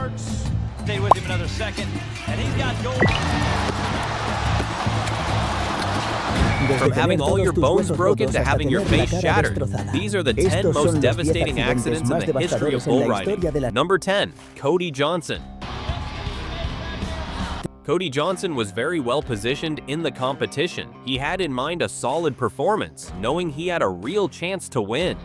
Marks stayed with him another second, and he's got gold. From having all your bones broken to having your face shattered, these are the 10 most devastating accidents in the history of bull riding. Number 10. Cody Johnson. Cody Johnson was very well positioned in the competition. He had in mind a solid performance, knowing he had a real chance to win.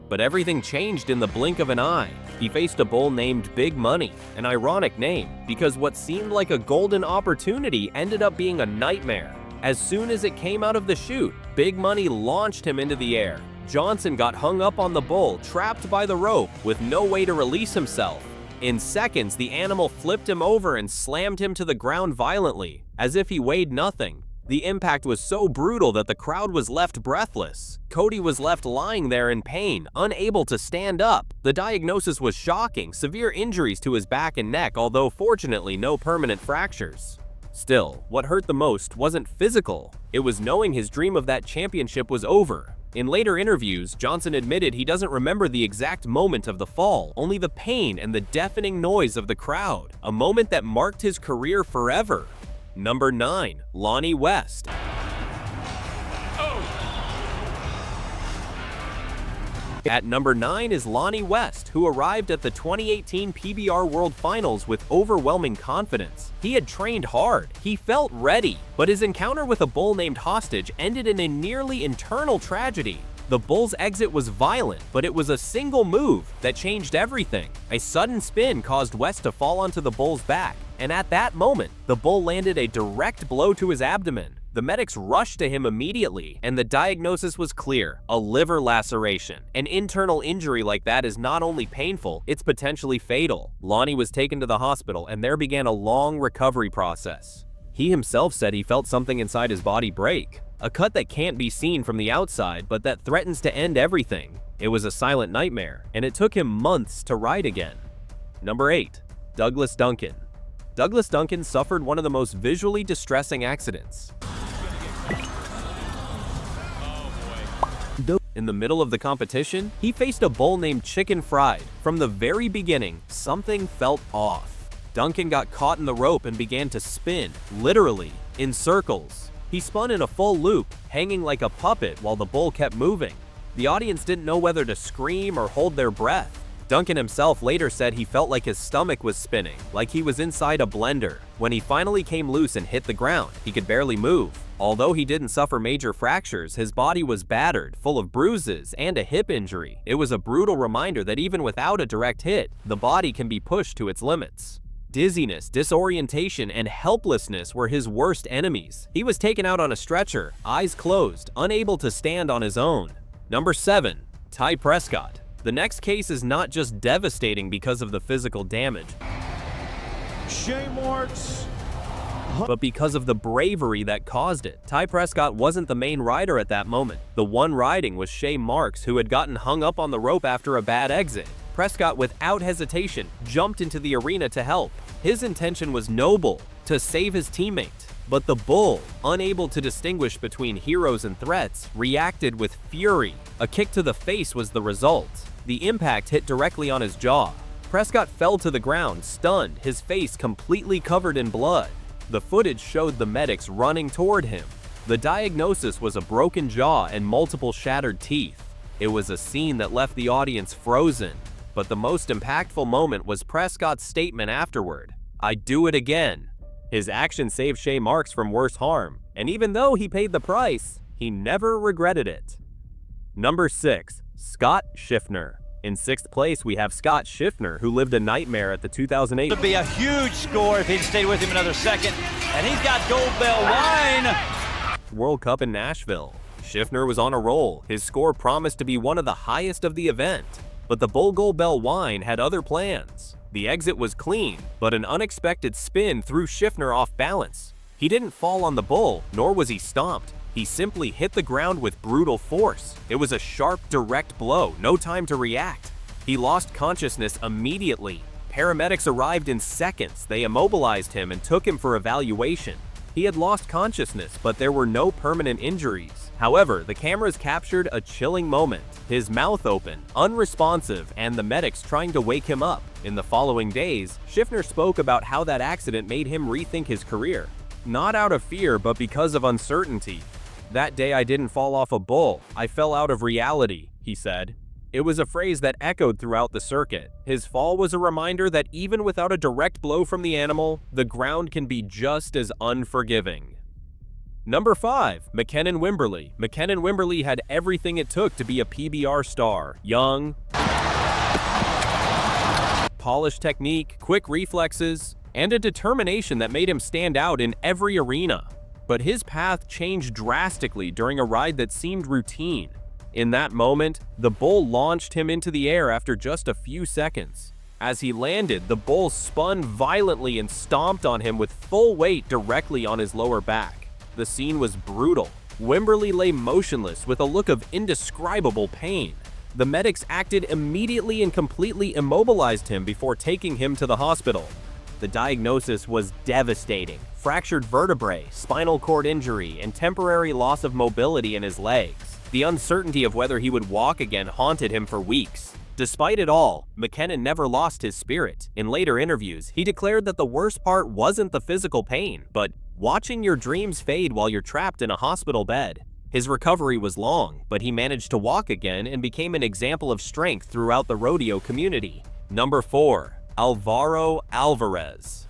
But everything changed in the blink of an eye. He faced a bull named Big Money, an ironic name, because what seemed like a golden opportunity ended up being a nightmare. As soon as it came out of the chute, Big Money launched him into the air. Johnson got hung up on the bull, trapped by the rope, with no way to release himself. In seconds, the animal flipped him over and slammed him to the ground violently, as if he weighed nothing. The impact was so brutal that the crowd was left breathless. Cody was left lying there in pain, unable to stand up. The diagnosis was shocking, severe injuries to his back and neck, although fortunately no permanent fractures. Still, what hurt the most wasn't physical. It was knowing his dream of that championship was over. In later interviews, Johnson admitted he doesn't remember the exact moment of the fall, only the pain and the deafening noise of the crowd, a moment that marked his career forever. Number 9. Lonnie West. At number 9 is Lonnie West, who arrived at the 2018 PBR World Finals with overwhelming confidence. He had trained hard, he felt ready, but his encounter with a bull named Hostage ended in a nearly internal tragedy. The bull's exit was violent, but it was a single move that changed everything. A sudden spin caused West to fall onto the bull's back, and at that moment, the bull landed a direct blow to his abdomen. The medics rushed to him immediately, and the diagnosis was clear: a liver laceration. An internal injury like that is not only painful, it's potentially fatal. Lonnie was taken to the hospital, and there began a long recovery process. He himself said he felt something inside his body break. A cut that can't be seen from the outside, but that threatens to end everything. It was a silent nightmare, and it took him months to ride again. Number 8. Douglas Duncan. Douglas Duncan suffered one of the most visually distressing accidents. In the middle of the competition, he faced a bull named Chicken Fried. From the very beginning, something felt off. Duncan got caught in the rope and began to spin, literally, in circles. He spun in a full loop, hanging like a puppet while the bull kept moving. The audience didn't know whether to scream or hold their breath. Duncan himself later said he felt like his stomach was spinning, like he was inside a blender. When he finally came loose and hit the ground, he could barely move. Although he didn't suffer major fractures, his body was battered, full of bruises, and a hip injury. It was a brutal reminder that even without a direct hit, the body can be pushed to its limits. Dizziness, disorientation, and helplessness were his worst enemies. He was taken out on a stretcher, eyes closed, unable to stand on his own. Number 7. Ty Prescott. The next case is not just devastating because of the physical damage, but because of the bravery that caused it. Ty Prescott wasn't the main rider at that moment. The one riding was Shay Marks, who had gotten hung up on the rope after a bad exit. Prescott, without hesitation, jumped into the arena to help. His intention was noble, to save his teammate. But the bull, unable to distinguish between heroes and threats, reacted with fury. A kick to the face was the result. The impact hit directly on his jaw. Prescott fell to the ground, stunned, his face completely covered in blood. The footage showed the medics running toward him. The diagnosis was a broken jaw and multiple shattered teeth. It was a scene that left the audience frozen. But the most impactful moment was Prescott's statement afterward: "I'd do it again." His action saved Shay Marks from worse harm, and even though he paid the price, he never regretted it. Number 6. Scott Schiffner. In 6th place, we have Scott Schiffner, who lived a nightmare at the 2008. It'd be a huge score if he'd stayed with him another second, and he's got Gold Bell wine. World Cup in Nashville. Schiffner was on a roll. His score promised to be one of the highest of the event, but the Bull Gold Bell wine had other plans. The exit was clean, but an unexpected spin threw Schiffner off balance. He didn't fall on the bull, nor was he stomped. He simply hit the ground with brutal force. It was a sharp, direct blow, no time to react. He lost consciousness immediately. Paramedics arrived in seconds. They immobilized him and took him for evaluation. He had lost consciousness, but there were no permanent injuries. However, the cameras captured a chilling moment. His mouth open, unresponsive, and the medics trying to wake him up. In the following days, Schiffner spoke about how that accident made him rethink his career. Not out of fear, but because of uncertainty. "That day I didn't fall off a bull, I fell out of reality," he said. It was a phrase that echoed throughout the circuit. His fall was a reminder that even without a direct blow from the animal, the ground can be just as unforgiving. Number 5. Mackinnon Wimberly. Mackinnon Wimberly had everything it took to be a PBR star. Young, polished technique, quick reflexes, and a determination that made him stand out in every arena. But his path changed drastically during a ride that seemed routine. In that moment, the bull launched him into the air after just a few seconds. As he landed, the bull spun violently and stomped on him with full weight directly on his lower back. The scene was brutal. Wimberly lay motionless with a look of indescribable pain. The medics acted immediately and completely immobilized him before taking him to the hospital. The diagnosis was devastating. Fractured vertebrae, spinal cord injury, and temporary loss of mobility in his legs. The uncertainty of whether he would walk again haunted him for weeks. Despite it all, Mackinnon never lost his spirit. In later interviews, he declared that the worst part wasn't the physical pain, but watching your dreams fade while you're trapped in a hospital bed. His recovery was long, but he managed to walk again and became an example of strength throughout the rodeo community. Number 4. Alvaro Alvarez.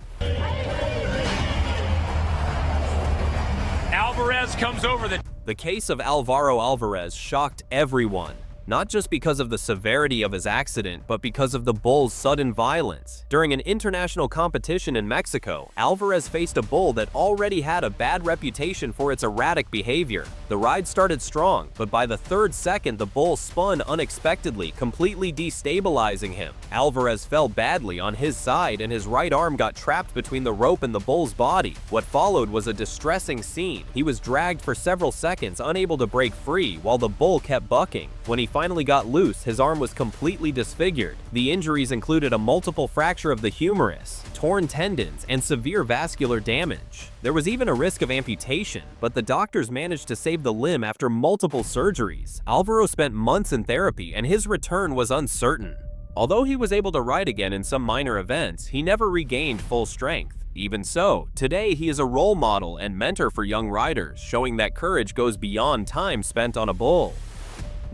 Alvarez comes over The case of Alvaro Alvarez shocked everyone. Not just because of the severity of his accident, but because of the bull's sudden violence. During an international competition in Mexico, Alvarez faced a bull that already had a bad reputation for its erratic behavior. The ride started strong, but by the third second, the bull spun unexpectedly, completely destabilizing him. Alvarez fell badly on his side, and his right arm got trapped between the rope and the bull's body. What followed was a distressing scene. He was dragged for several seconds, unable to break free, while the bull kept bucking. When he finally got loose, his arm was completely disfigured. The injuries included a multiple fracture of the humerus, torn tendons, and severe vascular damage. There was even a risk of amputation, but the doctors managed to save the limb after multiple surgeries. Alvaro spent months in therapy, and his return was uncertain. Although he was able to ride again in some minor events, he never regained full strength. Even so, today he is a role model and mentor for young riders, showing that courage goes beyond time spent on a bull.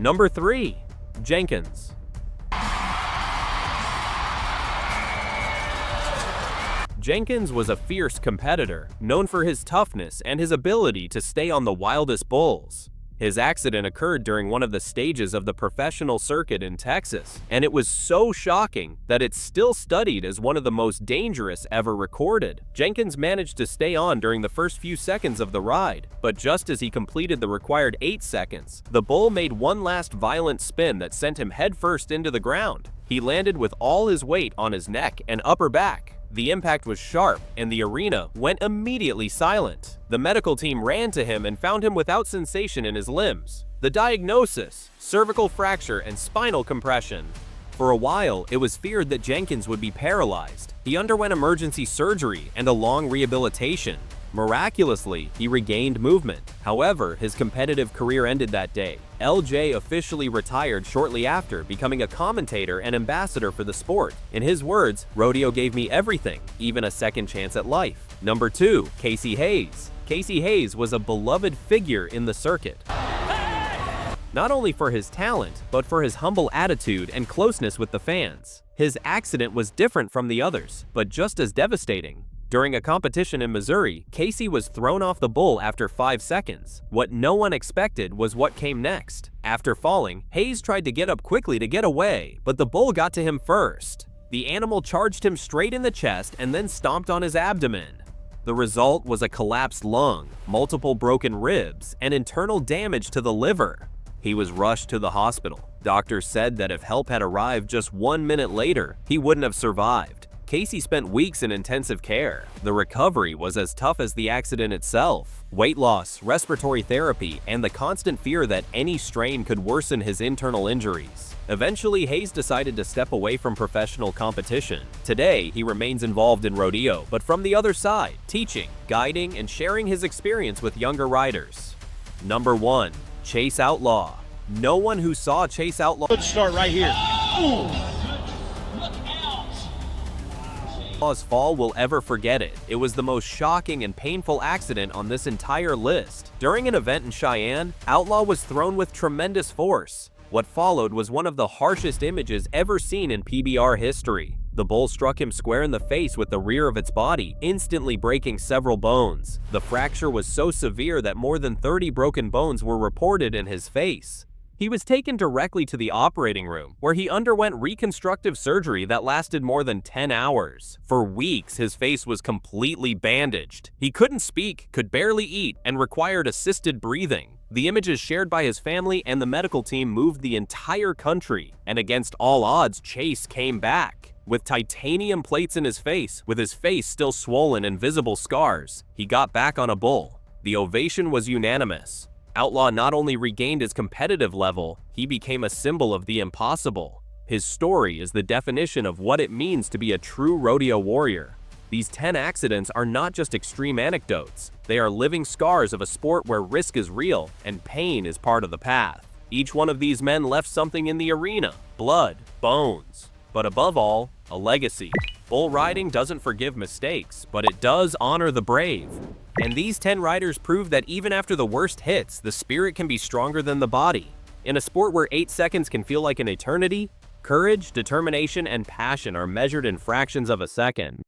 Number 3. Jenkins. Jenkins was a fierce competitor, known for his toughness and his ability to stay on the wildest bulls. His accident occurred during one of the stages of the professional circuit in Texas, and it was so shocking that it's still studied as one of the most dangerous ever recorded. Jenkins managed to stay on during the first few seconds of the ride, but just as he completed the required 8 seconds, the bull made one last violent spin that sent him headfirst into the ground. He landed with all his weight on his neck and upper back. The impact was sharp, and the arena went immediately silent. The medical team ran to him and found him without sensation in his limbs. The diagnosis: cervical fracture and spinal compression. For a while, it was feared that Jenkins would be paralyzed. He underwent emergency surgery and a long rehabilitation. Miraculously, he regained movement. However, his competitive career ended that day. LJ officially retired shortly after, becoming a commentator and ambassador for the sport. In his words, "Rodeo gave me everything, even a second chance at life." Number 2. Casey Hayes. Casey Hayes was a beloved figure in the circuit. Not only for his talent, but for his humble attitude and closeness with the fans. His accident was different from the others, but just as devastating. During a competition in Missouri, Casey was thrown off the bull after 5 seconds. What no one expected was what came next. After falling, Hayes tried to get up quickly to get away, but the bull got to him first. The animal charged him straight in the chest and then stomped on his abdomen. The result was a collapsed lung, multiple broken ribs, and internal damage to the liver. He was rushed to the hospital. Doctors said that if help had arrived just 1 minute later, he wouldn't have survived. Casey spent weeks in intensive care. The recovery was as tough as the accident itself. Weight loss, respiratory therapy, and the constant fear that any strain could worsen his internal injuries. Eventually, Hayes decided to step away from professional competition. Today, he remains involved in rodeo, but from the other side, teaching, guiding, and sharing his experience with younger riders. Number 1. Chase Outlaw. No one who saw Chase Outlaw Good start right here. Outlaw's fall will ever forget it. It was the most shocking and painful accident on this entire list. During an event in Cheyenne, Outlaw was thrown with tremendous force. What followed was one of the harshest images ever seen in PBR history. The bull struck him square in the face with the rear of its body, instantly breaking several bones. The fracture was so severe that more than 30 broken bones were reported in his face. He was taken directly to the operating room, where he underwent reconstructive surgery that lasted more than 10 hours. For weeks, his face was completely bandaged. He couldn't speak, could barely eat, and required assisted breathing. The images shared by his family and the medical team moved the entire country, and against all odds, Chase came back. With titanium plates in his face, with his face still swollen and visible scars, he got back on a bull. The ovation was unanimous. Outlaw not only regained his competitive level, he became a symbol of the impossible. His story is the definition of what it means to be a true rodeo warrior. These 10 accidents are not just extreme anecdotes, they are living scars of a sport where risk is real and pain is part of the path. Each one of these men left something in the arena: blood, bones, but above all, a legacy. Bull riding doesn't forgive mistakes, but it does honor the brave. And these 10 riders prove that even after the worst hits, the spirit can be stronger than the body. In a sport where 8 seconds can feel like an eternity, courage, determination, and passion are measured in fractions of a second.